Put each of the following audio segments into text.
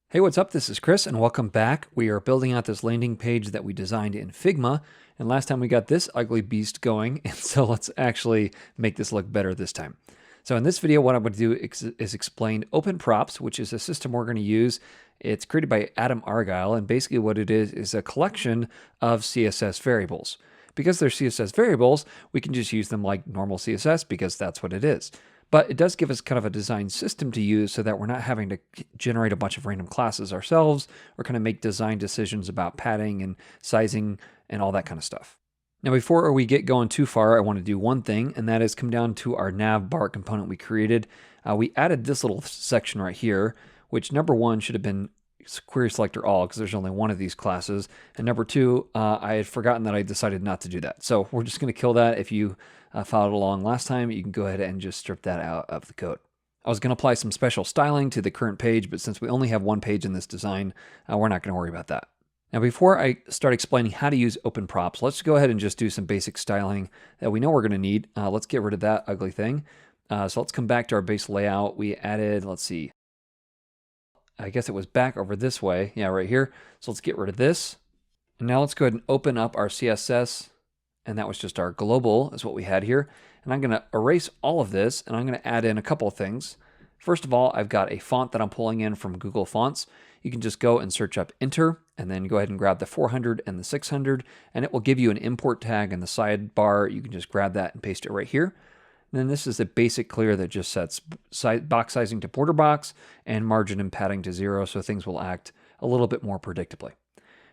Hey, what's up? This is Chris, and welcome back. We are building out this landing page that we designed in Figma, and last time we got this ugly beast going, and so let's actually make this look better this time. So in this video, what I'm going to do is explain Open Props, which is a system we're going to use. It's created by Adam Argyle, and basically what it is a collection of CSS variables. Because they're CSS variables, we can just use them like normal CSS because that's what it is. But it does give us kind of a design system to use so that we're not having to generate a bunch of random classes ourselves or kind of make design decisions about padding and sizing and all that kind of stuff. Now, before we get going too far, I want to do one thing, and that is come down to our nav bar component we created. We added this little section right here, which number one should have been query selector all because there's only one of these classes. And number two, I had forgotten that I decided not to do that. So we're just going to kill that. If you followed along last time, you can go ahead and just strip that out of the code. I was going to apply some special styling to the current page, but since we only have one page in this design, we're not going to worry about that. Now, before I start explaining how to use open props, let's go ahead and just do some basic styling that we know we're going to need. Let's get rid of that ugly thing. So let's come back to our base layout. We added, let's see, I guess it was back over this way. Yeah, right here. So let's get rid of this. And now let's go ahead and open up our CSS. And that was just our global is what we had here. And I'm going to erase all of this and I'm going to add in a couple of things. First of all, I've got a font that I'm pulling in from Google Fonts. You can just go and search up Enter and then go ahead and grab the 400 and the 600 and it will give you an import tag in the sidebar. You can just grab that and paste it right here. And then this is a basic clear that just sets box sizing to border box and margin and padding to 0 so things will act a little bit more predictably.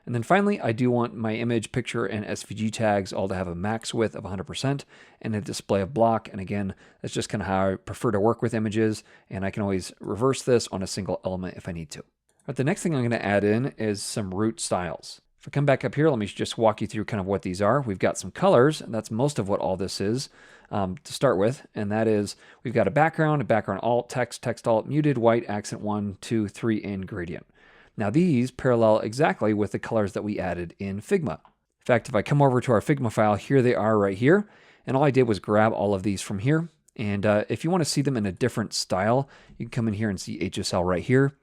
And then finally, I do want my image, picture, and SVG tags all to have a max width of 100% and a display of block. And again, that's just kind of how I prefer to work with images. And I can always reverse this on a single element if I need to. But the next thing I'm going to add in is some root styles. If I come back up here, let me just walk you through kind of what these are. We've got some colors, and that's most of what all this is to start with. And that is, we've got a background alt, text alt, muted, white, accent 1, 2, 3, and gradient. Now these parallel exactly with the colors that we added in Figma. In fact, if I come over to our Figma file, here they are right here. And all I did was grab all of these from here. And if you want to see them in a different style, you can come in here and see HSL right here.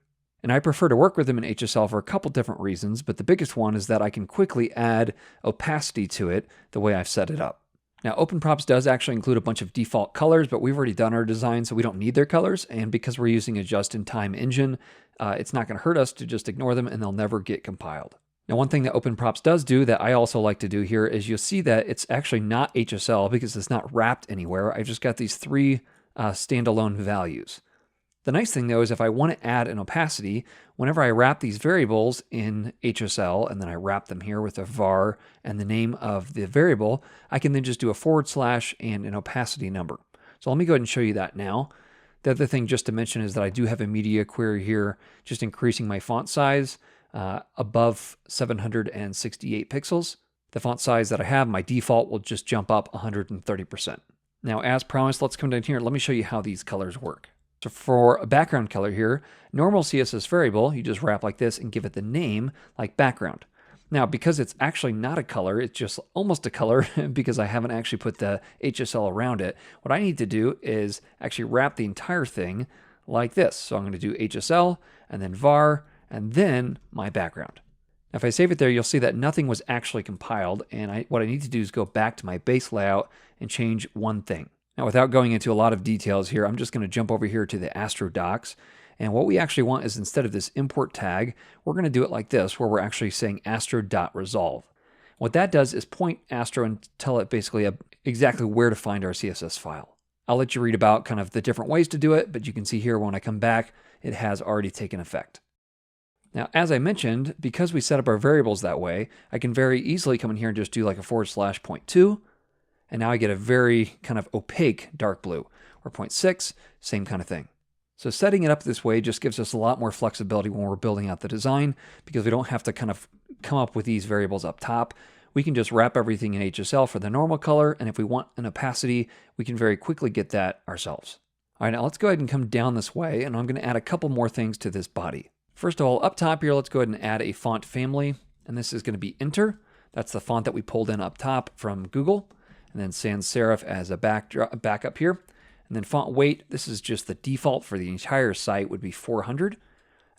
And I prefer to work with them in HSL for a couple different reasons, but the biggest one is that I can quickly add opacity to it the way I've set it up. Now, Open Props does actually include a bunch of default colors, but we've already done our design, so we don't need their colors. And because we're using a just-in-time engine, it's not going to hurt us to just ignore them, and they'll never get compiled. Now, one thing that Open Props does do that I also like to do here is you'll see that it's actually not HSL because it's not wrapped anywhere. I've just got these three standalone values. The nice thing, though, is if I want to add an opacity, whenever I wrap these variables in HSL, and then I wrap them here with a var and the name of the variable, I can then just do a / and an opacity number. So let me go ahead and show you that now. The other thing just to mention is that I do have a media query here, just increasing my font size above 768 pixels. The font size that I have, my default, will just jump up 130%. Now, as promised, let's come down here. Let me show you how these colors work. So for a background color here, normal CSS variable, you just wrap like this and give it the name like background. Now, because it's actually not a color, it's just almost a color because I haven't actually put the HSL around it. What I need to do is actually wrap the entire thing like this. So I'm going to do HSL and then var and then my background. Now, if I save it there, you'll see that nothing was actually compiled. And what I need to do is go back to my base layout and change one thing. Now, without going into a lot of details here, I'm just going to jump over here to the Astro docs. And what we actually want is instead of this import tag, we're going to do it like this, where we're actually saying astro.resolve. What that does is point Astro and tell it basically exactly where to find our CSS file. I'll let you read about kind of the different ways to do it, but you can see here when I come back, it has already taken effect. Now, as I mentioned, because we set up our variables that way, I can very easily come in here and just do like a / 0.2. And now I get a very kind of opaque dark blue, or 0.6, same kind of thing. So setting it up this way just gives us a lot more flexibility when we're building out the design because we don't have to kind of come up with these variables up top. We can just wrap everything in HSL for the normal color, and if we want an opacity, we can very quickly get that ourselves. All right, now let's go ahead and come down this way, and I'm going to add a couple more things to this body. First of all, up top here, let's go ahead and add a font family, and this is going to be Enter. That's the font that we pulled in up top from Google. And then sans serif as a backup here. And then font weight, this is just the default for the entire site, would be 400.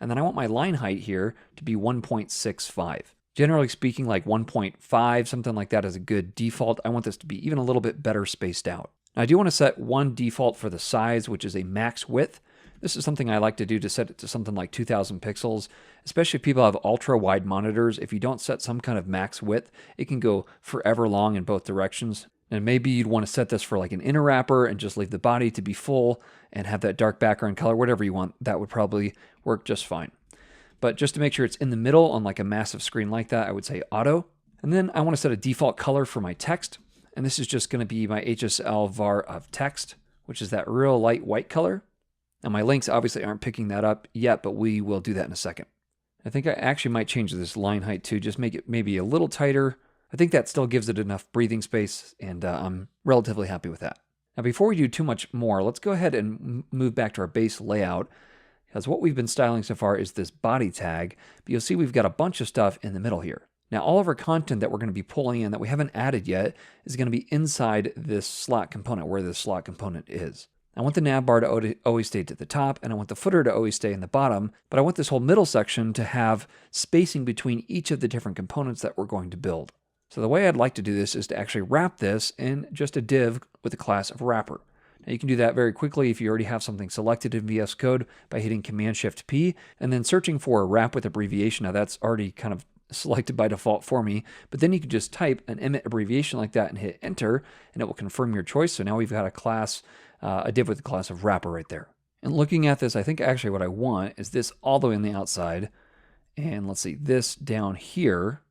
And then I want my line height here to be 1.65. Generally speaking, like 1.5, something like that is a good default. I want this to be even a little bit better spaced out. Now, I do want to set one default for the size, which is a max width. This is something I like to do to set it to something like 2000 pixels, especially if people have ultra wide monitors. If you don't set some kind of max width, it can go forever long in both directions. And maybe you'd want to set this for like an inner wrapper and just leave the body to be full and have that dark background color, whatever you want. That would probably work just fine. But just to make sure it's in the middle on like a massive screen like that, I would say auto. And then I want to set a default color for my text. And this is just going to be my HSL var of text, which is that real light white color. Now my links obviously aren't picking that up yet, but we will do that in a second. I think I actually might change this line height too, just make it maybe a little tighter. I think that still gives it enough breathing space, and I'm relatively happy with that. Now before we do too much more, let's go ahead and move back to our base layout, because what we've been styling so far is this body tag, but you'll see we've got a bunch of stuff in the middle here. Now all of our content that we're going to be pulling in that we haven't added yet is going to be inside this slot component, where this slot component is. I want the nav bar to always stay at the top, and I want the footer to always stay in the bottom, but I want this whole middle section to have spacing between each of the different components that we're going to build. So the way I'd like to do this is to actually wrap this in just a div with the class of wrapper. Now you can do that very quickly if you already have something selected in VS Code by hitting Command-Shift-P and then searching for a wrap with abbreviation. Now that's already kind of selected by default for me, but then you can just type an emit abbreviation like that and hit enter, and it will confirm your choice. So now we've got a class, a div with the class of wrapper right there. And looking at this, I think actually what I want is this all the way on the outside, and let's see, this down here.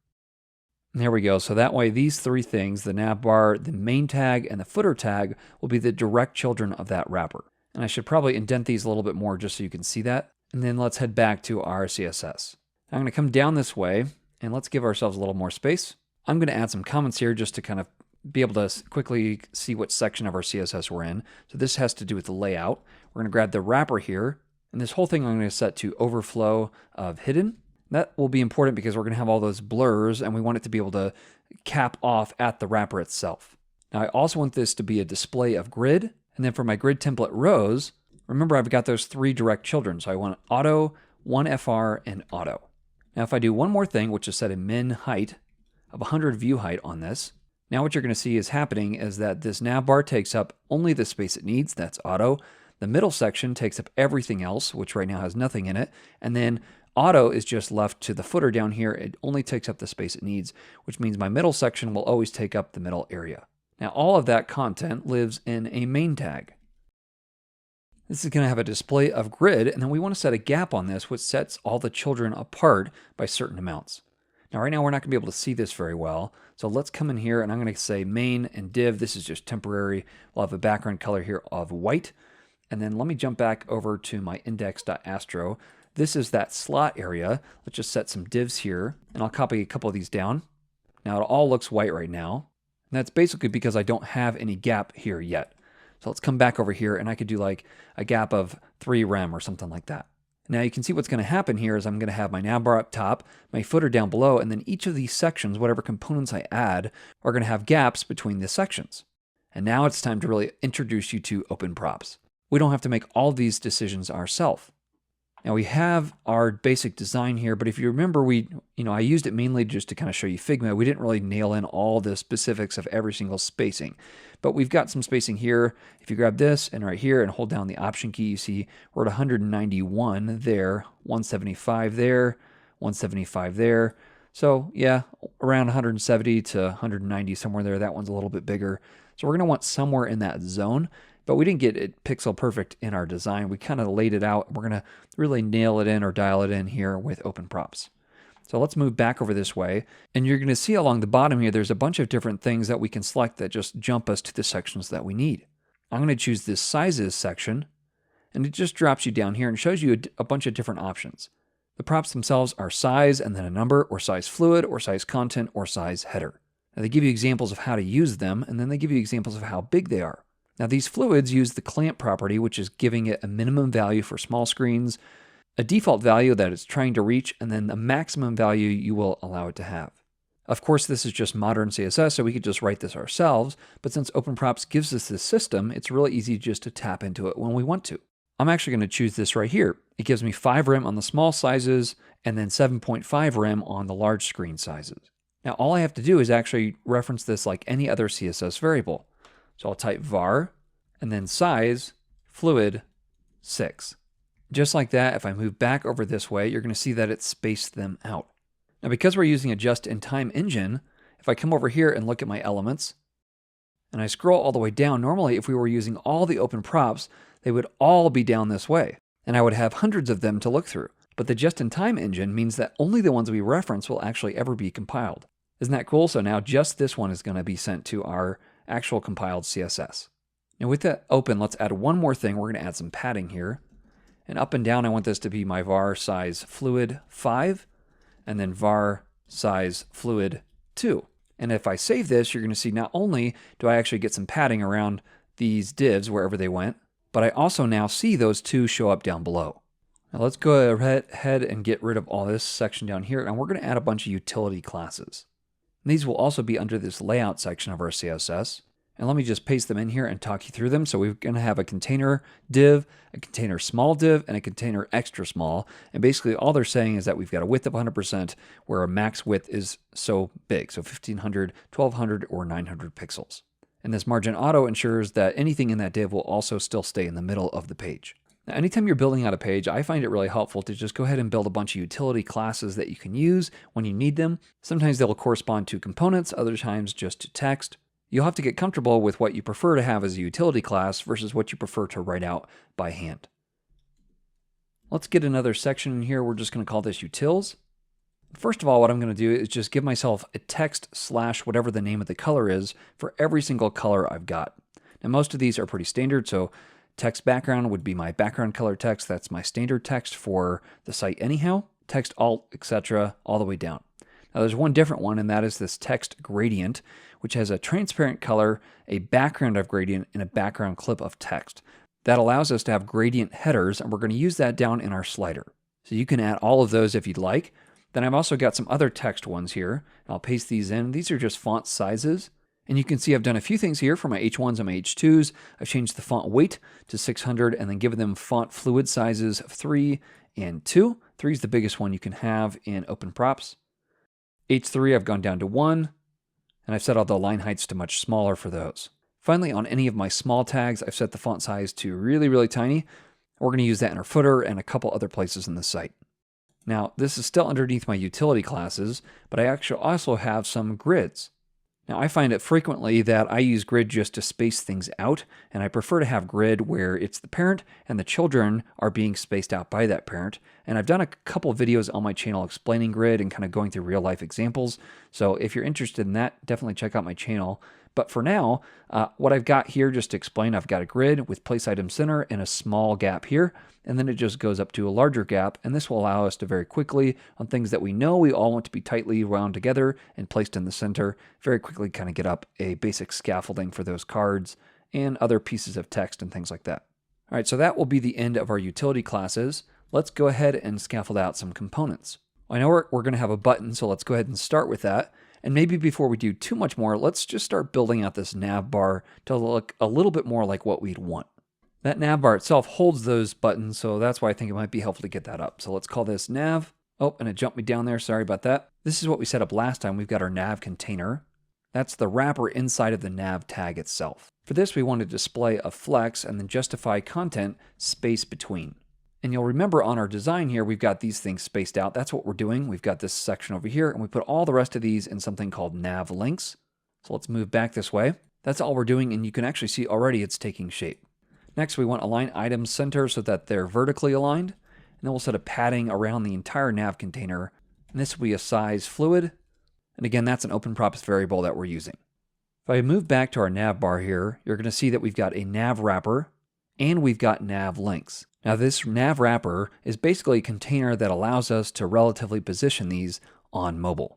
There we go. So that way these three things, the nav bar, the main tag, and the footer tag, will be the direct children of that wrapper. And I should probably indent these a little bit more just so you can see that. And then let's head back to our CSS. I'm going to come down this way, and let's give ourselves a little more space. I'm going to add some comments here just to kind of be able to quickly see what section of our CSS we're in. So this has to do with the layout. We're going to grab the wrapper here, and this whole thing I'm going to set to overflow of hidden. That will be important because we're going to have all those blurs, and we want it to be able to cap off at the wrapper itself. Now I also want this to be a display of grid, and then for my grid template rows, remember I've got those three direct children. So I want auto, 1FR, and auto. Now if I do one more thing, which is set a min height of 100 view height on this, now what you're going to see is happening is that this nav bar takes up only the space it needs, that's auto. The middle section takes up everything else, which right now has nothing in it, and then auto is just left to the footer down here. It only takes up the space it needs, which means my middle section will always take up the middle area. Now all of that content lives in a main tag. This is going to have a display of grid, and then we want to set a gap on this, which sets all the children apart by certain amounts. Now right now we're not going to be able to see this very well, so let's come in here and I'm going to say main and div. This is just temporary. We'll have a background color here of white, and then let me jump back over to my index.astro. This is that slot area. Let's just set some divs here, and I'll copy a couple of these down. Now it all looks white right now, and that's basically because I don't have any gap here yet. So let's come back over here, and I could do like a gap of 3 rem or something like that. Now you can see what's going to happen here is I'm going to have my nav bar up top, my footer down below, and then each of these sections, whatever components I add, are going to have gaps between the sections. And now it's time to really introduce you to open props. We don't have to make all these decisions ourselves. Now we have our basic design here, but if you remember, I used it mainly just to kind of show you Figma. We didn't really nail in all the specifics of every single spacing, but we've got some spacing here. If you grab this and right here and hold down the option key, you see we're at 191 there, 175 there, 175 there. So yeah, around 170 to 190, somewhere there. That one's a little bit bigger. So we're going to want somewhere in that zone. But we didn't get it pixel perfect in our design. We kind of laid it out. We're going to really nail it in or dial it in here with open props. So let's move back over this way. And you're going to see along the bottom here, there's a bunch of different things that we can select that just jump us to the sections that we need. I'm going to choose this sizes section, and it just drops you down here and shows you a bunch of different options. The props themselves are size and then a number, or size fluid, or size content, or size header. Now they give you examples of how to use them, and then they give you examples of how big they are. Now these fluids use the clamp property, which is giving it a minimum value for small screens, a default value that it's trying to reach, and then the maximum value you will allow it to have. Of course, this is just modern CSS, so we could just write this ourselves, but since OpenProps gives us this system, it's really easy just to tap into it when we want to. I'm actually going to choose this right here. It gives me 5 rem on the small sizes and then 7.5 rem on the large screen sizes. Now all I have to do is actually reference this like any other CSS variable. So I'll type var and then size fluid 6. Just like that, if I move back over this way, you're going to see that it spaced them out. Now because we're using a just-in-time engine, if I come over here and look at my elements, and I scroll all the way down, normally if we were using all the open props, they would all be down this way, and I would have hundreds of them to look through. But the just-in-time engine means that only the ones we reference will actually ever be compiled. Isn't that cool? So now just this one is going to be sent to our actual compiled CSS. Now with that open, let's add one more thing. We're going to add some padding here. And up and down, I want this to be my var size fluid 5, and then var size fluid 2. And if I save this, you're going to see not only do I actually get some padding around these divs wherever they went, but I also now see those two show up down below. Now let's go ahead and get rid of all this section down here, and we're going to add a bunch of utility classes. And these will also be under this layout section of our CSS. And let me just paste them in here and talk you through them. So we're going to have a container div, a container small div, and a container extra small. And basically all they're saying is that we've got a width of 100% where our max width is so big. So 1500, 1200, or 900 pixels. And this margin auto ensures that anything in that div will also still stay in the middle of the page. Now, anytime you're building out a page, I find it really helpful to just go ahead and build a bunch of utility classes that you can use when you need them. Sometimes they'll correspond to components, other times just to text. You'll have to get comfortable with what you prefer to have as a utility class versus what you prefer to write out by hand. Let's get another section in here. We're just going to call this utils. First of all, what I'm going to do is just give myself a text / whatever the name of the color is for every single color I've got. Now most of these are pretty standard, so text background would be my background color text. That's my standard text for the site anyhow. Text alt, etc., all the way down. Now there's one different one, and that is this text gradient, which has a transparent color, a background of gradient, and a background clip of text. That allows us to have gradient headers, and we're going to use that down in our slider. So you can add all of those if you'd like. Then I've also got some other text ones here. I'll paste these in. These are just font sizes. And you can see I've done a few things here for my H1s and my H2s. I've changed the font weight to 600 and then given them font fluid sizes of 3 and 2. 3 is the biggest one you can have in open props. H3 I've gone down to 1, and I've set all the line heights to much smaller for those. Finally, on any of my small tags, I've set the font size to really, really tiny. We're going to use that in our footer and a couple other places in the site. Now, this is still underneath my utility classes, but I actually also have some grids. Now, I find it frequently that I use grid just to space things out, and I prefer to have grid where it's the parent and the children are being spaced out by that parent. And I've done a couple videos on my channel explaining grid and kind of going through real life examples. So if you're interested in that, definitely check out my channel. But for now, what I've got here, just to explain, I've got a grid with place item center and a small gap here, and then it just goes up to a larger gap, and this will allow us to very quickly, on things that we know we all want to be tightly wound together and placed in the center, very quickly kind of get up a basic scaffolding for those cards and other pieces of text and things like that. All right, so that will be the end of our utility classes. Let's go ahead and scaffold out some components. I know we're going to have a button, so let's go ahead and start with that. And maybe before we do too much more, let's just start building out this nav bar to look a little bit more like what we'd want. That nav bar itself holds those buttons, so that's why I think it might be helpful to get that up. So let's call this nav. Oh, and it jumped me down there. Sorry about that. This is what we set up last time. We've got our nav container. That's the wrapper inside of the nav tag itself. For this, we want to display a flex and then justify content space between. And you'll remember on our design here, we've got these things spaced out. That's what we're doing. We've got this section over here, and we put all the rest of these in something called nav links. So let's move back this way. That's all we're doing, and you can actually see already it's taking shape. Next, we want align items center so that they're vertically aligned. And then we'll set a padding around the entire nav container. And this will be a size fluid. And again, that's an open props variable that we're using. If I move back to our nav bar here, you're going to see that we've got a nav wrapper and we've got nav links. Now this nav wrapper is basically a container that allows us to relatively position these on mobile.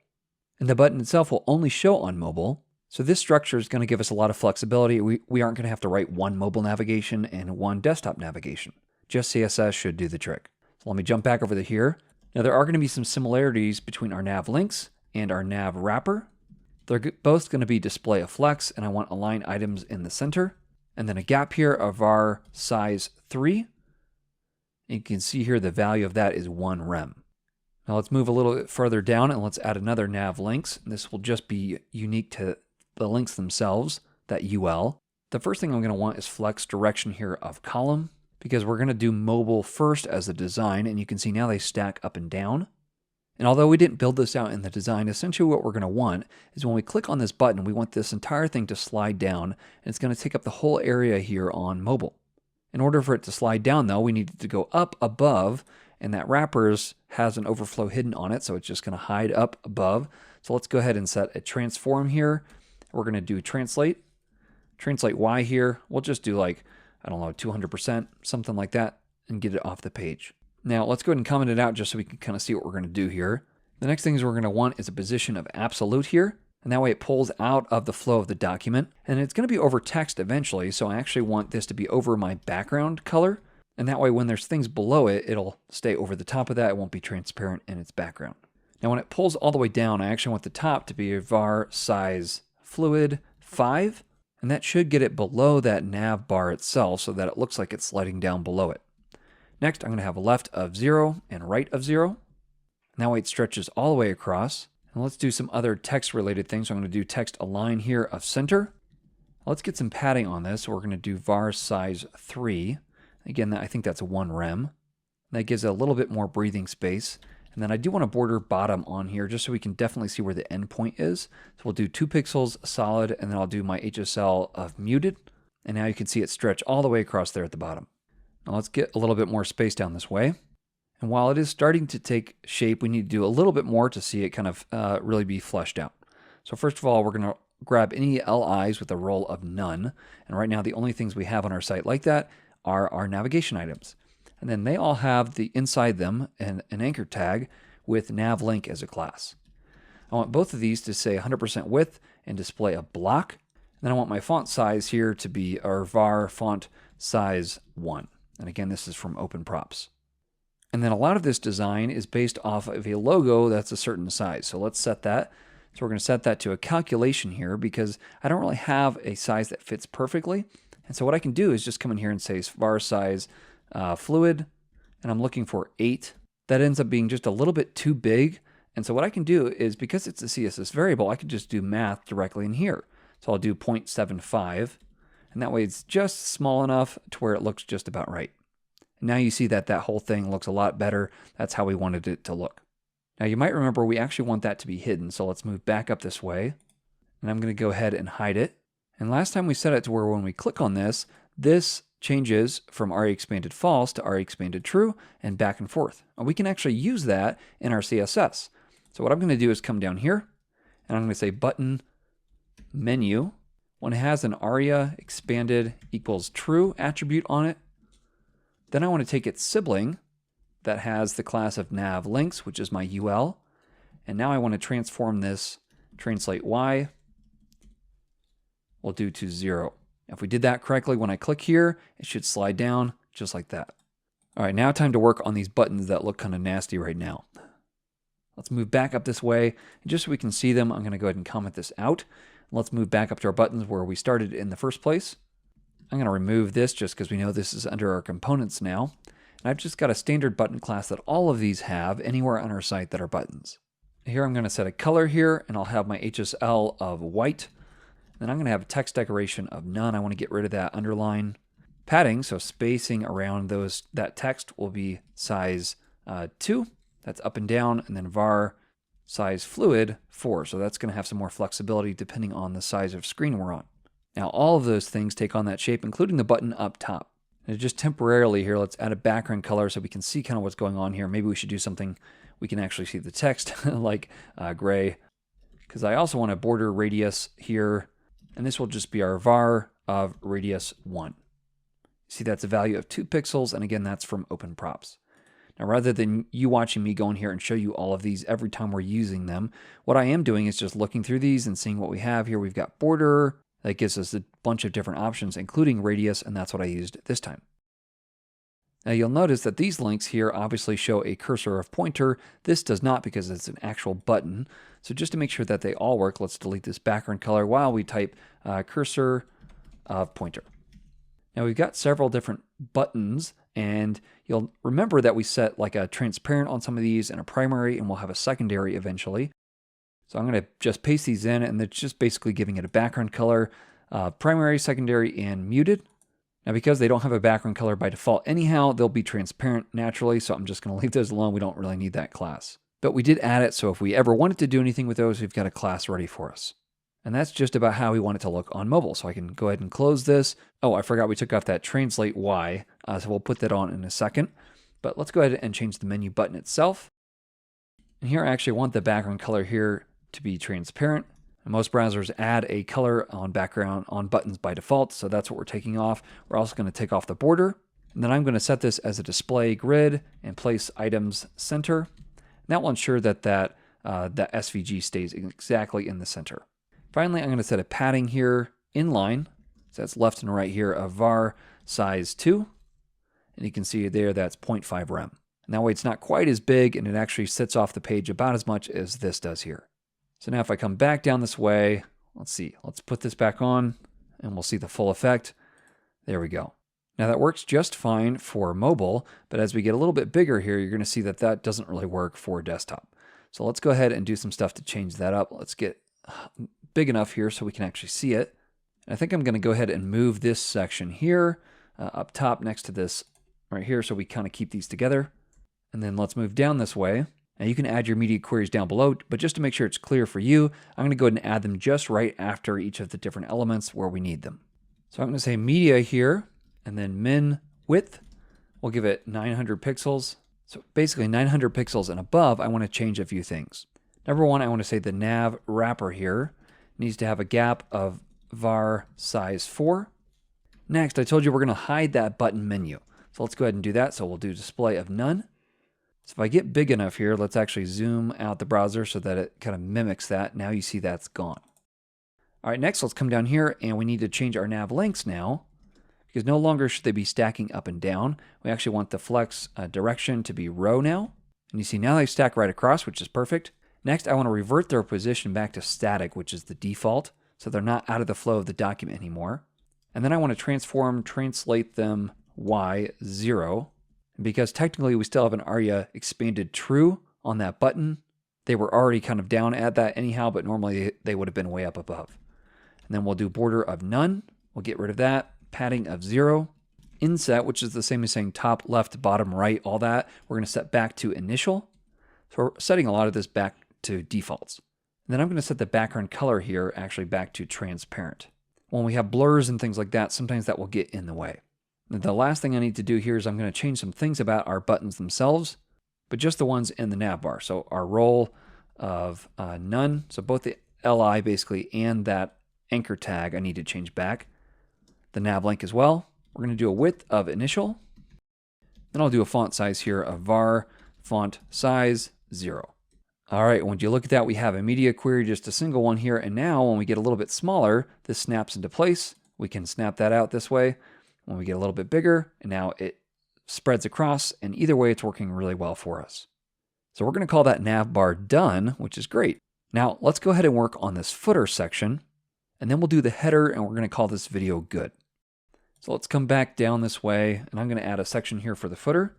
And the button itself will only show on mobile. So this structure is going to give us a lot of flexibility. We aren't going to have to write one mobile navigation and one desktop navigation. Just CSS should do the trick. So let me jump back over to here. Now there are going to be some similarities between our nav links and our nav wrapper. They're both going to be display a flex, and I want align items in the center. And then a gap here of our size 3. And you can see here the value of that is 1 rem. Now let's move a little bit further down and let's add another nav links. This will just be unique to the links themselves, that UL. The first thing I'm going to want is flex direction here of column, because we're going to do mobile first as a design, and you can see now they stack up and down. And although we didn't build this out in the design, essentially what we're going to want is when we click on this button, we want this entire thing to slide down, and it's going to take up the whole area here on mobile. In order for it to slide down though, we need it to go up above, and that wrappers has an overflow hidden on it, so it's just going to hide up above. So let's go ahead and set a transform here. We're going to do translate Y here. We'll just do like, I don't know, 200%, something like that, and get it off the page. Now let's go ahead and comment it out just so we can kind of see what we're going to do here. The next things we're going to want is a position of absolute here, and that way it pulls out of the flow of the document, and it's going to be over text eventually, so I actually want this to be over my background color, and that way when there's things below it, it'll stay over the top of that. It won't be transparent in its background. Now when it pulls all the way down, I actually want the top to be a var size fluid 5, and that should get it below that nav bar itself so that it looks like it's sliding down below it. Next, I'm going to have a left of 0 and right of 0. That way it stretches all the way across. And let's do some other text related things. So I'm going to do text align here of center. Let's get some padding on this. So we're going to do var size 3. Again, I think that's 1 rem. That gives it a little bit more breathing space. And then I do want a border bottom on here just so we can definitely see where the endpoint is. So we'll do 2 pixels solid, and then I'll do my HSL of muted. And now you can see it stretch all the way across there at the bottom. Now let's get a little bit more space down this way. And while it is starting to take shape, we need to do a little bit more to see it kind of really be fleshed out. So first of all, we're going to grab any LIs with a role of none. And right now, the only things we have on our site like that are our navigation items. And then they all have inside them an anchor tag with nav link as a class. I want both of these to say 100% width and display a block. And then I want my font size here to be our var font size 1. And again, this is from Open Props. And then a lot of this design is based off of a logo that's a certain size. So let's set that. So we're going to set that to a calculation here because I don't really have a size that fits perfectly. And so what I can do is just come in here and say var size fluid, and I'm looking for 8. That ends up being just a little bit too big. And so what I can do is, because it's a CSS variable, I can just do math directly in here. So I'll do 0.75. And that way it's just small enough to where it looks just about right. And now you see that that whole thing looks a lot better. That's how we wanted it to look. Now you might remember we actually want that to be hidden. So let's move back up this way. And I'm going to go ahead and hide it. And last time we set it to where when we click on this, this changes from RE expanded false to RE expanded true and back and forth. And we can actually use that in our CSS. So what I'm going to do is come down here and I'm going to say button menu. When it has an aria expanded equals true attribute on it, then I want to take its sibling that has the class of nav links, which is my UL, and now I want to transform this translate Y. We'll do to 0. If we did that correctly, when I click here, it should slide down just like that. All right, now time to work on these buttons that look kind of nasty right now. Let's move back up this way, and just so we can see them, I'm going to go ahead and comment this out. Let's move back up to our buttons where we started in the first place. I'm going to remove this just because we know this is under our components now. And I've just got a standard button class that all of these have anywhere on our site that are buttons. Here I'm going to set a color here, and I'll have my HSL of white. Then I'm going to have a text decoration of none. I want to get rid of that underline. Padding, so spacing around that text will be size 2. That's up and down, and then var size fluid 4. So that's going to have some more flexibility depending on the size of screen we're on. Now all of those things take on that shape, including the button up top. And just temporarily here, let's add a background color so we can see kind of what's going on here. Maybe we should do something we can actually see the text like gray, because I also want a border radius here, and this will just be our var of radius 1. See, that's a value of 2 pixels, and again, that's from Open Props. Now, rather than you watching me go in here and show you all of these every time we're using them, what I am doing is just looking through these and seeing what we have here. We've got border. That gives us a bunch of different options, including radius, and that's what I used this time. Now you'll notice that these links here obviously show a cursor of pointer. This does not because it's an actual button. So just to make sure that they all work, let's delete this background color while we type cursor of pointer. Now we've got several different buttons And you'll remember that we set like a transparent on some of these and a primary, and we'll have a secondary eventually. So I'm going to just paste these in, and it's just basically giving it a background color, primary, secondary, and muted. Now, because they don't have a background color by default anyhow, they'll be transparent naturally, so I'm just going to leave those alone. We don't really need that class. But we did add it, so if we ever wanted to do anything with those, we've got a class ready for us. And that's just about how we want it to look on mobile. So I can go ahead and close this. Oh, I forgot we took off that translate Y, so we'll put that on in a second. But let's go ahead and change the menu button itself. And here I actually want the background color here to be transparent. And most browsers add a color on background on buttons by default, so that's what we're taking off. We're also going to take off the border. And then I'm going to set this as a display grid and place items center. And that will ensure that that SVG stays exactly in the center. Finally, I'm going to set a padding here inline, so that's left and right here, of var size 2. And you can see there that's 0.5 rem. And that way it's not quite as big, and it actually sits off the page about as much as this does here. So now if I come back down this way, let's put this back on, and we'll see the full effect. There we go. Now that works just fine for mobile, but as we get a little bit bigger here, you're going to see that that doesn't really work for desktop. So let's go ahead and do some stuff to change that up. Let's get big enough here so we can actually see it. And I think I'm going to go ahead and move this section here up top next to this right here so we kind of keep these together. And then let's move down this way. Now you can add your media queries down below, but just to make sure it's clear for you, I'm going to go ahead and add them just right after each of the different elements where we need them. So I'm going to say media here, and then min width, we'll give it 900 pixels. So basically 900 pixels and above, I want to change a few things. Number one, I want to say the Nav Wrapper here needs to have a gap of var size 4. Next, I told you we're going to hide that button menu. So let's go ahead and do that. So we'll do display of none. So if I get big enough here, let's actually zoom out the browser so that it kind of mimics that. Now you see that's gone. All right, next let's come down here, and we need to change our nav lengths now, because no longer should they be stacking up and down. We actually want the flex direction to be row now. And you see now they stack right across, which is perfect. Next, I want to revert their position back to static, which is the default, so they're not out of the flow of the document anymore. And then I want to translate them Y0. And because technically we still have an ARIA expanded true on that button, they were already kind of down at that anyhow, but normally they would have been way up above. And then we'll do border of none. We'll get rid of that. Padding of 0. Inset, which is the same as saying top, left, bottom, right, all that, we're going to set back to initial. So we're setting a lot of this back to defaults. And then I'm going to set the background color here actually back to transparent. When we have blurs and things like that, sometimes that will get in the way. And the last thing I need to do here is I'm going to change some things about our buttons themselves, but just the ones in the nav bar. So our role of none, so both the LI basically and that anchor tag I need to change back. The nav link as well. We're going to do a width of initial. Then I'll do a font size here of var font size 0. All right, when you look at that, we have a media query, just a single one here. And now when we get a little bit smaller, this snaps into place. We can snap that out this way. When we get a little bit bigger, and now it spreads across, and either way, it's working really well for us. So we're going to call that nav bar done, which is great. Now let's go ahead and work on this footer section, and then we'll do the header, and we're going to call this video good. So let's come back down this way, and I'm going to add a section here for the footer.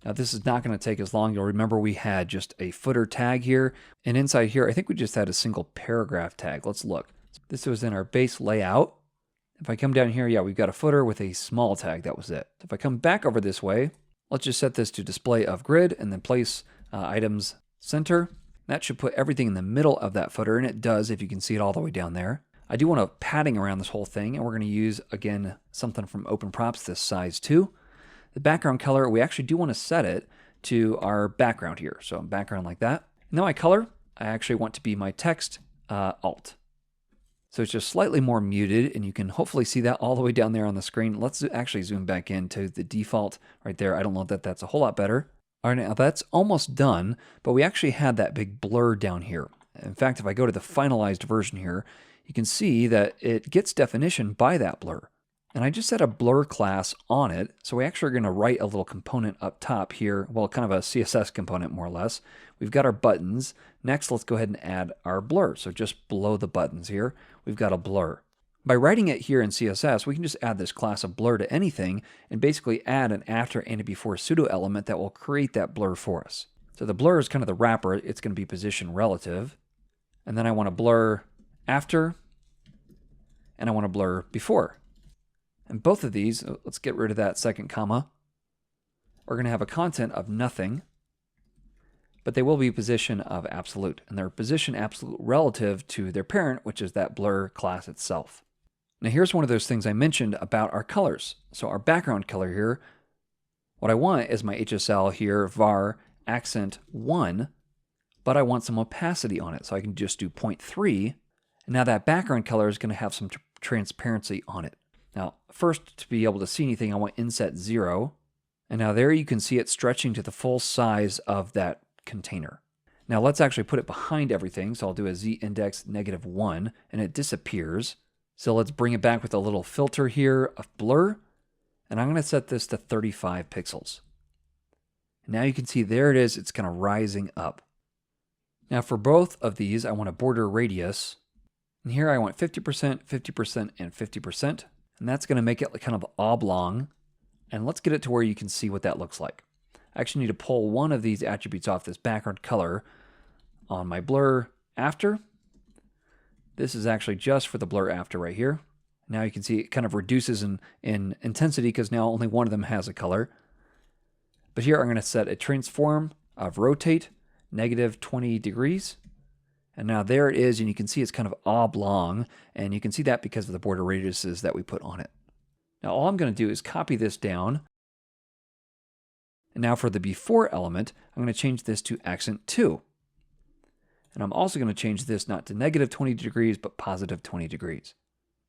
Now this is not going to take as long. You'll remember we had just a footer tag here, and inside here, I think we just had a single paragraph tag. Let's look. This was in our base layout. If I come down here, yeah, we've got a footer with a small tag. That was it. If I come back over this way, let's just set this to display of grid and then place items center. That should put everything in the middle of that footer, and it does if you can see it all the way down there. I do want a padding around this whole thing, and we're going to use, again, something from Open Props, this size 2. The background color, we actually do want to set it to our background here. So background like that. Now my color, I actually want to be my text alt. So it's just slightly more muted, and you can hopefully see that all the way down there on the screen. Let's actually zoom back into the default right there. I don't know that that's a whole lot better. All right, now that's almost done, but we actually had that big blur down here. In fact, if I go to the finalized version here, you can see that it gets definition by that blur. And I just set a blur class on it. So we actually are going to write a little component up top here. Well, kind of a CSS component, more or less. We've got our buttons. Next, let's go ahead and add our blur. So just below the buttons here, we've got a blur. By writing it here in CSS, we can just add this class of blur to anything and basically add an after and a before pseudo element that will create that blur for us. So the blur is kind of the wrapper. It's going to be position relative. And then I want to blur after, and I want to blur before. And both of these, let's get rid of that second comma. We're going to have a content of nothing, but they will be position of absolute. And they're position absolute relative to their parent, which is that blur class itself. Now here's one of those things I mentioned about our colors. So our background color here, what I want is my HSL here, var accent 1, but I want some opacity on it. So I can just do 0.3. And now that background color is going to have some transparency on it. Now, first, to be able to see anything, I want inset 0. And now there you can see it stretching to the full size of that container. Now let's actually put it behind everything. So I'll do a z-index -1, and it disappears. So let's bring it back with a little filter here of blur. And I'm going to set this to 35 pixels. Now you can see there it is. It's kind of rising up. Now for both of these, I want a border radius. And here I want 50%, 50%, and 50%. And that's going to make it kind of oblong. And let's get it to where you can see what that looks like. I actually need to pull one of these attributes off this background color on my blur after. This is actually just for the blur after right here. Now you can see it kind of reduces in intensity because now only one of them has a color. But here I'm going to set a transform of rotate -20 degrees. And now there it is, and you can see it's kind of oblong, and you can see that because of the border radiuses that we put on it. Now all I'm going to do is copy this down. And now for the before element, I'm going to change this to accent 2. And I'm also going to change this not to -20 degrees, but +20 degrees.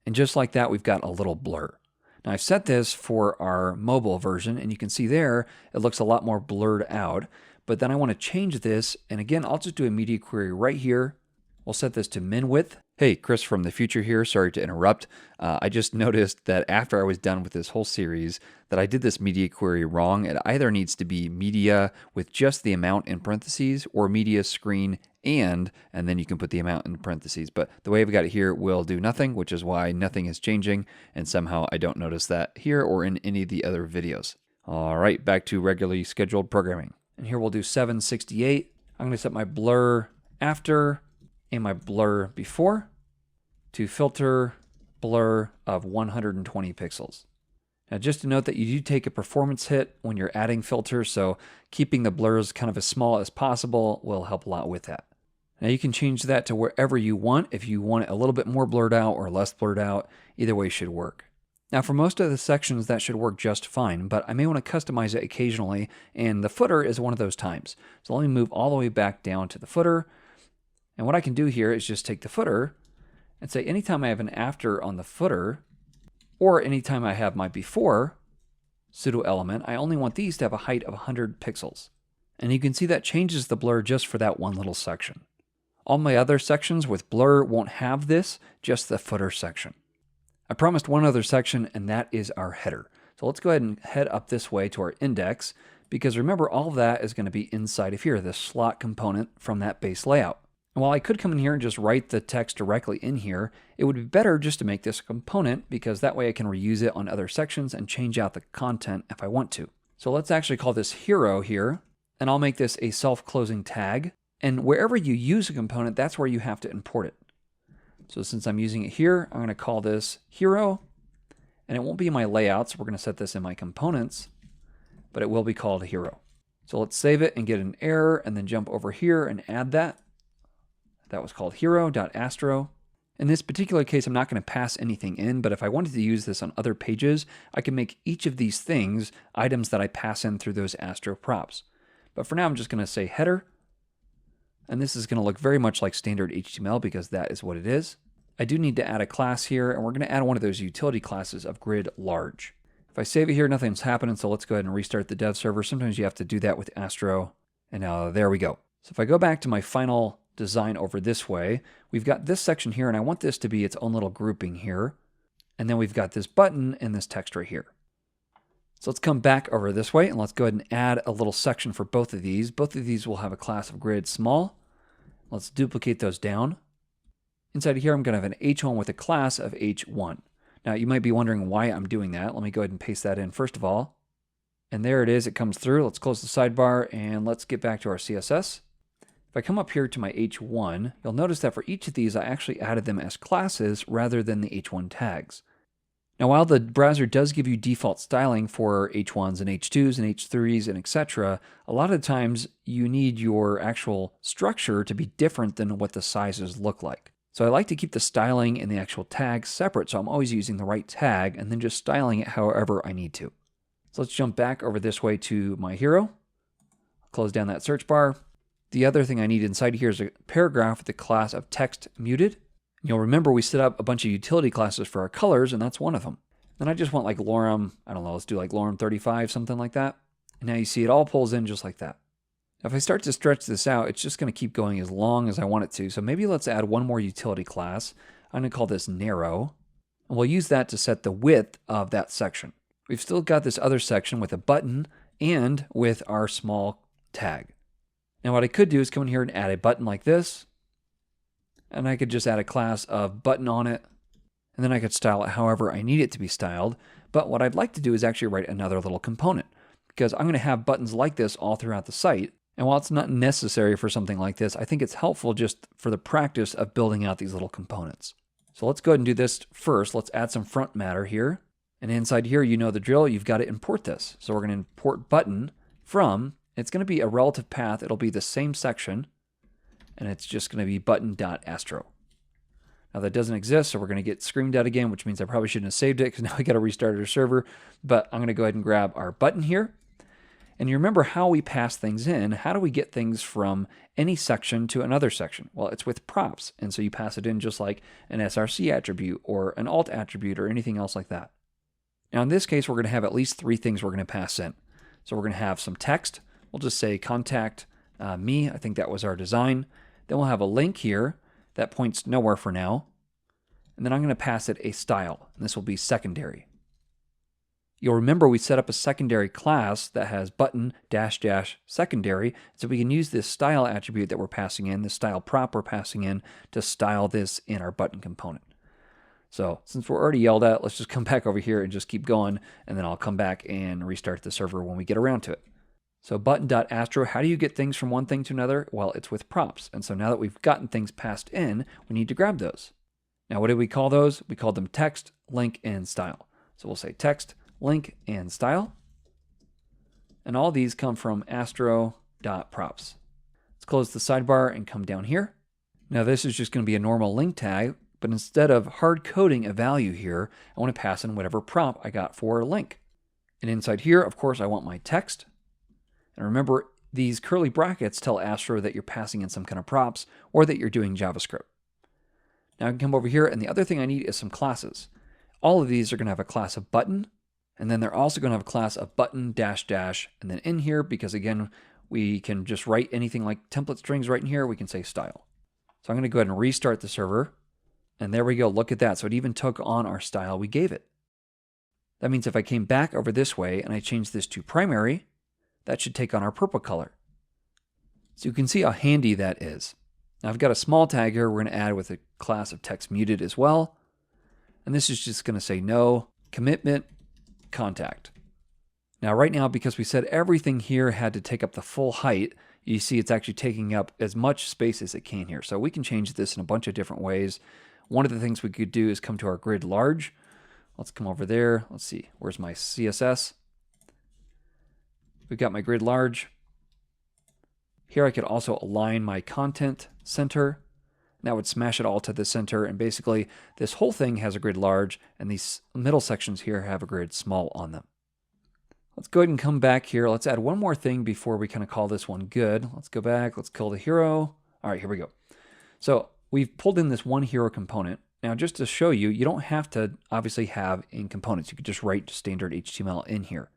And just like that, we've got a little blur. Now I've set this for our mobile version, and you can see there, it looks a lot more blurred out. But then I want to change this, and again, I'll just do a media query right here. We'll set this to min width. Hey, Chris from the future here. Sorry to interrupt. I just noticed that after I was done with this whole series that I did this media query wrong. It either needs to be media with just the amount in parentheses or media screen and then you can put the amount in parentheses. But the way I've got it here will do nothing, which is why nothing is changing. And somehow I don't notice that here or in any of the other videos. All right, back to regularly scheduled programming. And here we'll do 768. I'm going to set my blur after and my blur before to filter blur of 120 pixels. Now just to note that you do take a performance hit when you're adding filters, so keeping the blurs kind of as small as possible will help a lot with that. Now you can change that to wherever you want. If you want it a little bit more blurred out or less blurred out, either way should work. Now for most of the sections that should work just fine, but I may want to customize it occasionally, and the footer is one of those times. So let me move all the way back down to the footer. And what I can do here is just take the footer and say anytime I have an after on the footer, or anytime I have my before pseudo element, I only want these to have a height of 100 pixels. And you can see that changes the blur just for that one little section. All my other sections with blur won't have this, just the footer section. I promised one other section, and that is our header. So let's go ahead and head up this way to our index, because remember all of that is going to be inside of here, this slot component from that base layout. And while I could come in here and just write the text directly in here, it would be better just to make this a component because that way I can reuse it on other sections and change out the content if I want to. So let's actually call this hero here, and I'll make this a self-closing tag. And wherever you use a component, that's where you have to import it. So since I'm using it here, I'm going to call this hero, and it won't be in my layouts. We're going to set this in my components, but it will be called hero. So let's save it and get an error and then jump over here and add that. That was called hero.astro. In this particular case, I'm not going to pass anything in, but if I wanted to use this on other pages, I can make each of these things items that I pass in through those Astro props. But for now, I'm just going to say header. And this is going to look very much like standard HTML because that is what it is. I do need to add a class here, and we're going to add one of those utility classes of grid large. If I save it here, nothing's happening, so let's go ahead and restart the dev server. Sometimes you have to do that with Astro. And now there we go. So if I go back to my final design over this way, we've got this section here, and I want this to be its own little grouping here. And then we've got this button and this text right here. So let's come back over this way, and let's go ahead and add a little section for both of these. Both of these will have a class of grid small. Let's duplicate those down. Inside here, I'm going to have an H1 with a class of H1. Now, you might be wondering why I'm doing that. Let me go ahead and paste that in first of all. And there it is. It comes through. Let's close the sidebar and let's get back to our CSS. If I come up here to my H1, you'll notice that for each of these, I actually added them as classes rather than the H1 tags. Now, while the browser does give you default styling for H1s and H2s and H3s and etc., a lot of times you need your actual structure to be different than what the sizes look like. So I like to keep the styling and the actual tags separate, so I'm always using the right tag and then just styling it however I need to. So let's jump back over this way to my hero. Close down that search bar. The other thing I need inside here is a paragraph with the class of text muted. You'll remember we set up a bunch of utility classes for our colors, and that's one of them. Then I just want like lorem, I don't know, let's do like lorem 35, something like that. And now you see it all pulls in just like that. If I start to stretch this out, it's just going to keep going as long as I want it to. So maybe let's add one more utility class. I'm going to call this narrow. And we'll use that to set the width of that section. We've still got this other section with a button and with our small tag. Now what I could do is come in here and add a button like this. And I could just add a class of button on it. And then I could style it however I need it to be styled. But what I'd like to do is actually write another little component, because I'm going to have buttons like this all throughout the site. And while it's not necessary for something like this, I think it's helpful just for the practice of building out these little components. So let's go ahead and do this first. Let's add some front matter here. And inside here, you know the drill. You've got to import this. So we're going to import button from, it's going to be a relative path. It'll be the same section. And it's just going to be button.astro. Now that doesn't exist, so we're going to get screamed at again, which means I probably shouldn't have saved it because now we got to restart our server. But I'm going to go ahead and grab our button here. And you remember how we pass things in. How do we get things from any section to another section? Well, it's with props. And so you pass it in just like an src attribute or an alt attribute or anything else like that. Now in this case, we're going to have at least 3 things we're going to pass in. So we're going to have some text. We'll just say contact me. I think that was our design. Then we'll have a link here that points nowhere for now. And then I'm going to pass it a style. And this will be secondary. You'll remember we set up a secondary class that has button -- secondary, so we can use this style attribute that we're passing in, the style prop we're passing in, to style this in our button component. So since we're already yelled at, let's just come back over here and just keep going, and then I'll come back and restart the server when we get around to it. So button.astro, how do you get things from one thing to another? Well, it's with props. And so now that we've gotten things passed in, we need to grab those. Now, what did we call those? We called them text, link, and style. So we'll say text, link, and style. And all these come from astro.props. Let's close the sidebar and come down here. Now this is just going to be a normal link tag, but instead of hard coding a value here, I want to pass in whatever prop I got for a link. And inside here, of course, I want my text. And remember, these curly brackets tell Astro that you're passing in some kind of props or that you're doing JavaScript. Now I can come over here, and the other thing I need is some classes. All of these are going to have a class of button. And then they're also going to have a class of button -- and then in here, because again, we can just write anything like template strings right in here, we can say style. So I'm going to go ahead and restart the server. And there we go. Look at that. So it even took on our style we gave it. That means if I came back over this way and I changed this to primary, that should take on our purple color. So you can see how handy that is. Now I've got a small tag here we're going to add with a class of text muted as well. And this is just going to say no commitment contact. Now right now, because we said everything here had to take up the full height, you see it's actually taking up as much space as it can here. So we can change this in a bunch of different ways. One of the things we could do is come to our grid large. Let's come over there. Let's see, where's my CSS? We've got my grid large. Here I could also align my content center. That would smash it all to the center, and basically this whole thing has a grid large, and these middle sections here have a grid small on them. Let's go ahead and come back here. Let's add one more thing before we kind of call this one good. Let's go back. Let's kill the hero. All right, here we go. So we've pulled in this one hero component. Now, just to show you, you don't have to obviously have in components. You could just write standard HTML in here.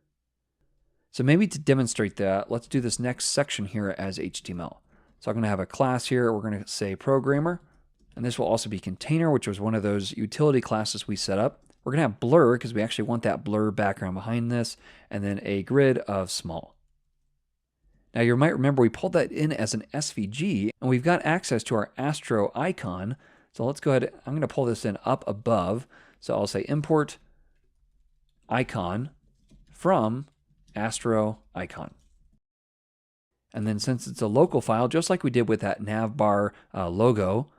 So maybe to demonstrate that, let's do this next section here as HTML. So I'm going to have a class here. We're going to say programmer, and this will also be container, which was one of those utility classes we set up. We're going to have blur because we actually want that blur background behind this, and then a grid of small. Now you might remember we pulled that in as an SVG, and we've got access to our Astro icon. So let's go ahead. I'm going to pull this in up above. So I'll say import icon from Astro icon. And then since it's a local file, just like we did with that navbar logo,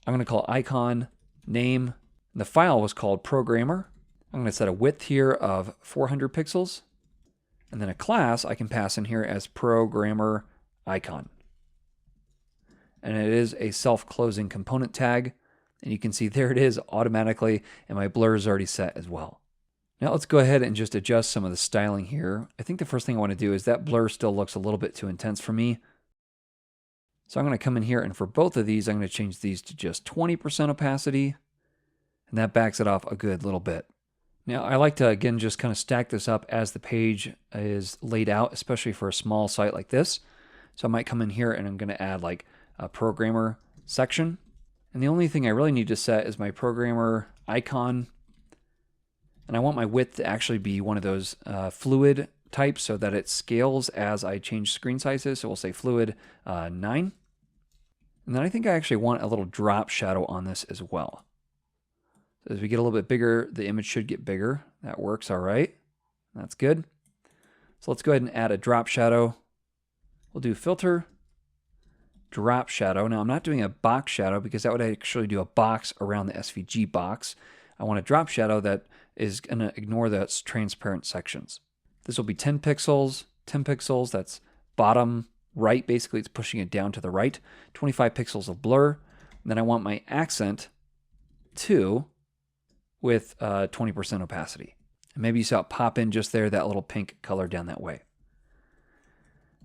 I'm going to call icon name. The file was called programmer. I'm going to set a width here of 400 pixels. And then a class I can pass in here as programmer icon. And it is a self-closing component tag. And you can see there it is automatically, and my blur is already set as well. Now let's go ahead and just adjust some of the styling here. I think the first thing I want to do is that blur still looks a little bit too intense for me. So I'm going to come in here, and for both of these, I'm going to change these to just 20% opacity. And that backs it off a good little bit. Now I like to, again, just kind of stack this up as the page is laid out, especially for a small site like this. So I might come in here and I'm going to add like a programmer section. And the only thing I really need to set is my programmer icon. And I want my width to actually be one of those fluid types so that it scales as I change screen sizes. So we'll say fluid 9. And then I think I actually want a little drop shadow on this as well. So as we get a little bit bigger, the image should get bigger. That works all right. That's good. So let's go ahead and add a drop shadow. We'll do filter, drop shadow. Now I'm not doing a box shadow because that would actually do a box around the SVG box. I want a drop shadow that is going to ignore those transparent sections. This will be 10 pixels, 10 pixels. That's bottom right. Basically, it's pushing it down to the right. 25 pixels of blur. And then I want my accent 2 with 20% opacity. And maybe you saw it pop in just there, that little pink color down that way.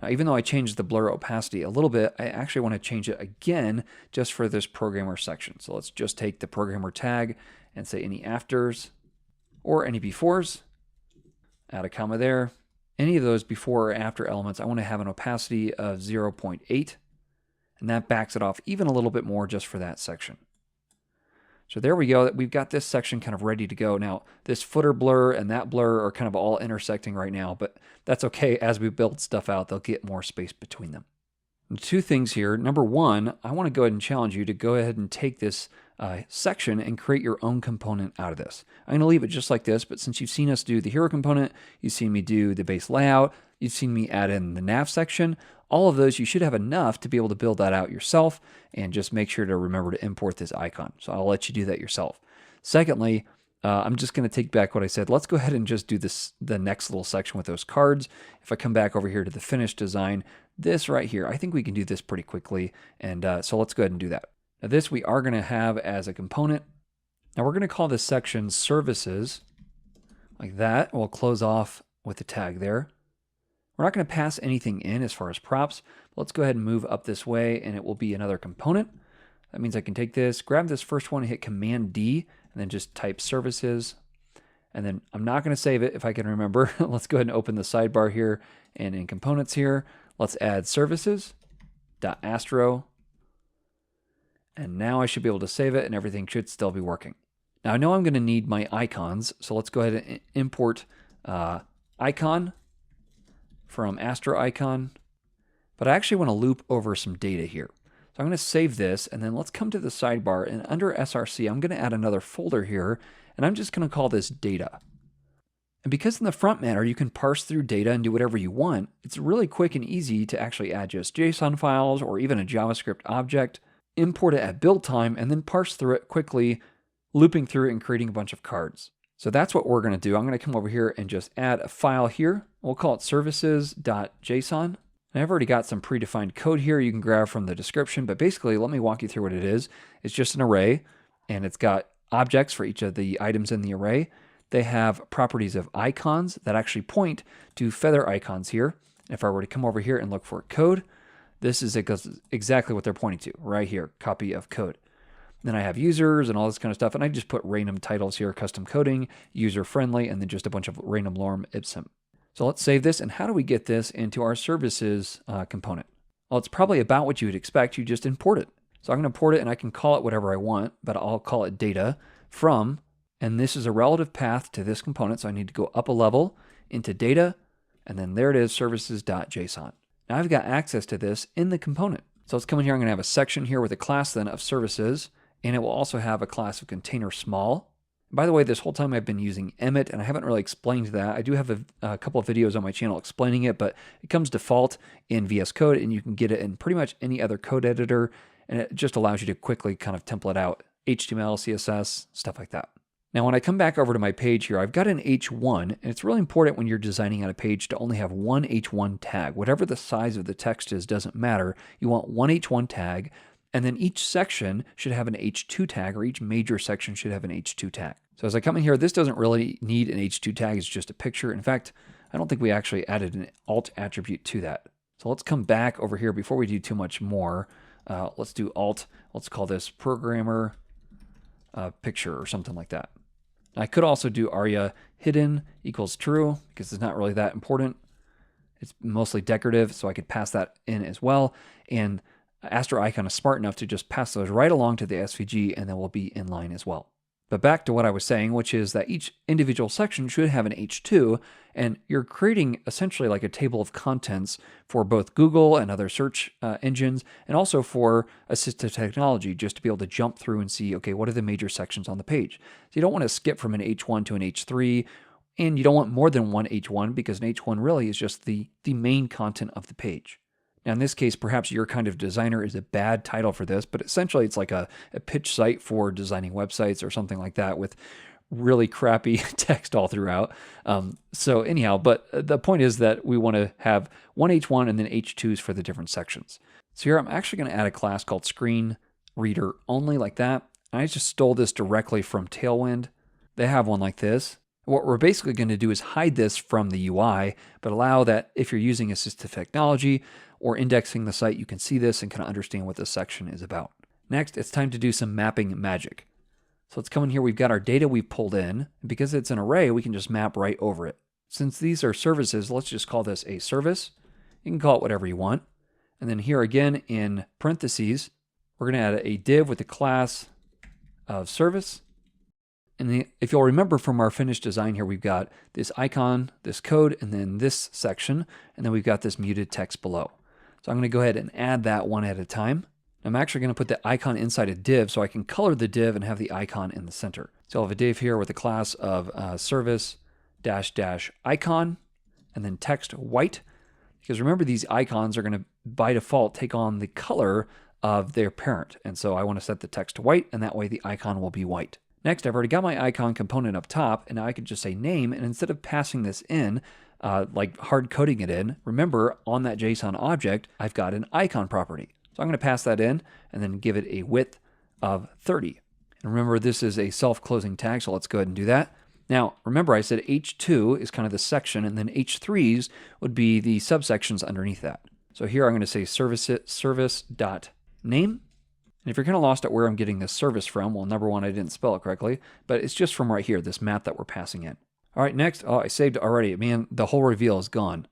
Now, even though I changed the blur opacity a little bit, I actually want to change it again just for this programmer section. So let's just take the programmer tag and say any afters or any befores. Add a comma there. Any of those before or after elements, I want to have an opacity of 0.8. And that backs it off even a little bit more just for that section. So there we go. We've got this section kind of ready to go. Now, this footer blur and that blur are kind of all intersecting right now, but that's okay. As we build stuff out, they'll get more space between them. And two things here. Number one, I want to go ahead and challenge you to go ahead and take this section and create your own component out of this. I'm going to leave it just like this, but since you've seen us do the hero component, you've seen me do the base layout, you've seen me add in the nav section, all of those, you should have enough to be able to build that out yourself, and just make sure to remember to import this icon. So I'll let you do that yourself. Secondly, I'm just going to take back what I said. Let's go ahead and just do this, the next little section with those cards. If I come back over here to the finished design, this right here, I think we can do this pretty quickly. And so let's go ahead and do that. Now this we are going to have as a component. Now we're going to call this section services like that. We'll close off with the tag there. We're not going to pass anything in as far as props. But let's go ahead and move up this way, and it will be another component. That means I can take this, grab this first one, hit Command D, and then just type services. And then I'm not going to save it if I can remember. Let's go ahead and open the sidebar here, and in components here, let's add services.astro. And now I should be able to save it, and everything should still be working. Now I know I'm going to need my icons, so let's go ahead and import icon from Astro icon. But I actually want to loop over some data here. So I'm going to save this, and then let's come to the sidebar, and under SRC, I'm going to add another folder here, and I'm just going to call this data. And because in the front matter, you can parse through data and do whatever you want, it's really quick and easy to actually add just JSON files or even a JavaScript object, import it at build time, and then parse through it quickly, looping through it and creating a bunch of cards. So that's what we're going to do. I'm going to come over here and just add a file here. We'll call it services.json. And I've already got some predefined code here you can grab from the description, but basically let me walk you through what it is. It's just an array, and it's got objects for each of the items in the array. They have properties of icons that actually point to feather icons here. And if I were to come over here and look for code, this is exactly what they're pointing to right here, copy of code. Then I have users and all this kind of stuff, and I just put random titles here, custom coding, user friendly, and then just a bunch of random lorem ipsum. So let's save this, and how do we get this into our services component? Well, it's probably about what you would expect. You just import it. So I'm going to import it, and I can call it whatever I want, but I'll call it data from, and this is a relative path to this component, so I need to go up a level into data, and then there it is, services.json. Now I've got access to this in the component. So let's come in here. I'm going to have a section here with a class then of services, and it will also have a class of container small. By the way, this whole time I've been using Emmet, and I haven't really explained that. I do have a couple of videos on my channel explaining it, but it comes default in VS Code, and you can get it in pretty much any other code editor, and it just allows you to quickly kind of template out HTML, CSS, stuff like that. Now, when I come back over to my page here, I've got an H1, and it's really important when you're designing out a page to only have one H1 tag. Whatever the size of the text is doesn't matter. You want one H1 tag, and then each section should have an H2 tag, or each major section should have an H2 tag. So as I come in here, this doesn't really need an H2 tag. It's just a picture. In fact, I don't think we actually added an alt attribute to that. So let's come back over here before we do too much more. Let's do alt. Let's call this programmer picture or something like that. I could also do aria hidden equals true because it's not really that important. It's mostly decorative, so I could pass that in as well. And Astro icon is smart enough to just pass those right along to the SVG, and then we'll be in line as well. But back to what I was saying, which is that each individual section should have an H2, and you're creating essentially like a table of contents for both Google and other search engines, and also for assistive technology, just to be able to jump through and see, okay, what are the major sections on the page? So you don't want to skip from an H1 to an H3, and you don't want more than one H1 because an H1 really is just the main content of the page. Now, in this case, perhaps Your Kind of Designer is a bad title for this, but essentially it's like a pitch site for designing websites or something like that with really crappy text all throughout. So anyhow, but the point is that we want to have one H1 and then H2s for the different sections. So here I'm actually going to add a class called Screen Reader Only, like that. And I just stole this directly from Tailwind. They have one like this. What we're basically going to do is hide this from the UI, but allow that if you're using assistive technology or indexing the site, you can see this and kind of understand what this section is about. Next, it's time to do some mapping magic. So let's come in here. We've got our data we've pulled in. And because it's an array, we can just map right over it. Since these are services, let's just call this a service. You can call it whatever you want. And then here again in parentheses, we're going to add a div with the class of service. And if you'll remember from our finished design here, we've got this icon, this code, and then this section, and then we've got this muted text below. So I'm going to go ahead and add that one at a time. I'm actually going to put the icon inside a div so I can color the div and have the icon in the center. So I'll have a div here with a class of service -- icon, and then text white. Because remember, these icons are going to, by default, take on the color of their parent. And so I want to set the text to white, and that way the icon will be white. Next, I've already got my icon component up top, and now I could just say name, and instead of passing this in, like hard coding it in, remember on that JSON object, I've got an icon property. So I'm going to pass that in and then give it a width of 30. And remember, this is a self-closing tag, so let's go ahead and do that. Now, remember I said H2 is kind of the section, and then H3s would be the subsections underneath that. So here I'm going to say service.name. And if you're kind of lost at where I'm getting this service from, well, number one, I didn't spell it correctly, but it's just from right here, this map that we're passing in. All right, next, oh, I saved it already. Man, the whole reveal is gone.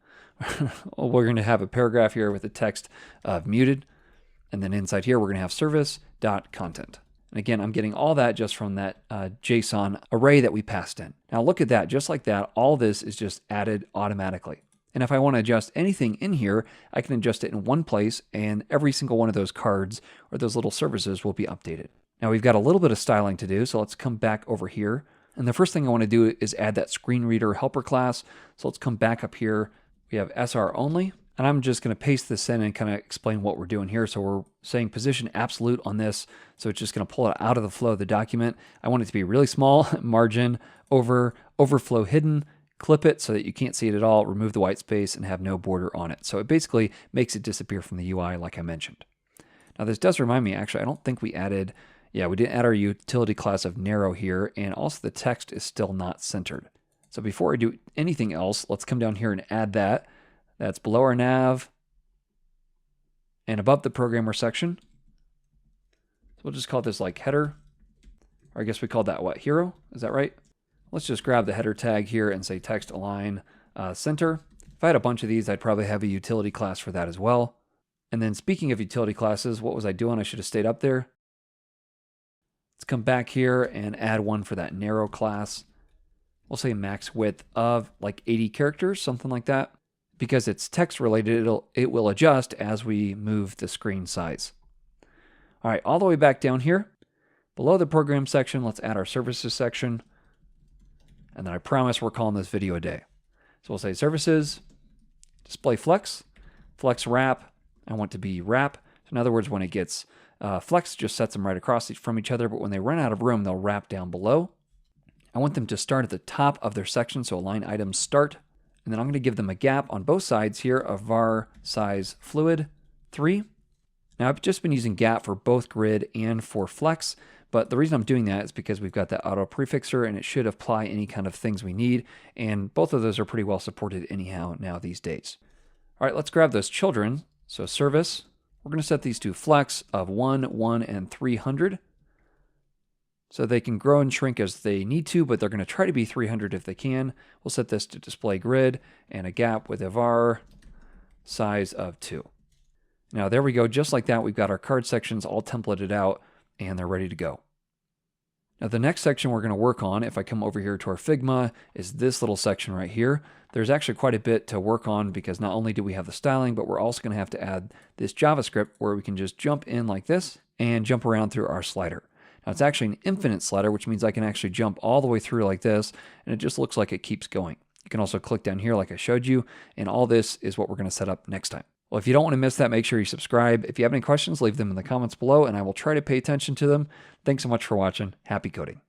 We're going to have a paragraph here with the text muted. And then inside here, we're going to have service.content. And again, I'm getting all that just from that JSON array that we passed in. Now look at that, just like that, all this is just added automatically. And if I want to adjust anything in here, I can adjust it in one place, and every single one of those cards or those little services will be updated. Now we've got a little bit of styling to do, so let's come back over here. And the first thing I want to do is add that screen reader helper class. So let's come back up here. We have SR only, and I'm just going to paste this in and kind of explain what we're doing here. So we're saying position absolute on this, so it's just going to pull it out of the flow of the document. I want it to be really small, margin, overflow hidden, clip it so that you can't see it at all, remove the white space, and have no border on it. So it basically makes it disappear from the UI like I mentioned. Now this does remind me, actually, I don't think we added, we didn't add our utility class of narrow here, and also the text is still not centered. So before I do anything else, let's come down here and add that. That's below our nav and above the programmer section. So we'll just call this like header, or I guess we called that what, hero? Is that right? Let's just grab the header tag here and say text align center. If I had a bunch of these, I'd probably have a utility class for that as well. And then speaking of utility classes, what was I doing? I should have stayed up there. Let's come back here and add one for that narrow class. We'll say max width of like 80 characters, something like that. Because it's text related, it will adjust as we move the screen size. All right, all the way back down here, Below the program section, let's add our services section. And then I promise we're calling this video a day. So we'll say services, display flex, flex wrap. I want to be wrap. So in other words, when it gets flex, just sets them right across from each other. But when they run out of room, they'll wrap down below. I want them to start at the top of their section. So align items start. And then I'm going to give them a gap on both sides here of var size fluid 3. Now I've just been using gap for both grid and for flex. But the reason I'm doing that is because we've got that auto prefixer and it should apply any kind of things we need. And both of those are pretty well supported anyhow now these days. All right, let's grab those children. So service, we're going to set these to flex of 1, 1, and 300. So they can grow and shrink as they need to, but they're going to try to be 300 if they can. We'll set this to display grid and a gap with a var size of 2. Now there we go, just like that, we've got our card sections all templated out and they're ready to go. Now the next section we're going to work on, if I come over here to our Figma, is this little section right here. There's actually quite a bit to work on because not only do we have the styling, but we're also going to have to add this JavaScript where we can just jump in like this and jump around through our slider. Now it's actually an infinite slider, which means I can actually jump all the way through like this, and it just looks like it keeps going. You can also click down here like I showed you, and all this is what we're going to set up next time. Well, if you don't want to miss that, make sure you subscribe. If you have any questions, leave them in the comments below, and I will try to pay attention to them. Thanks so much for watching. Happy coding.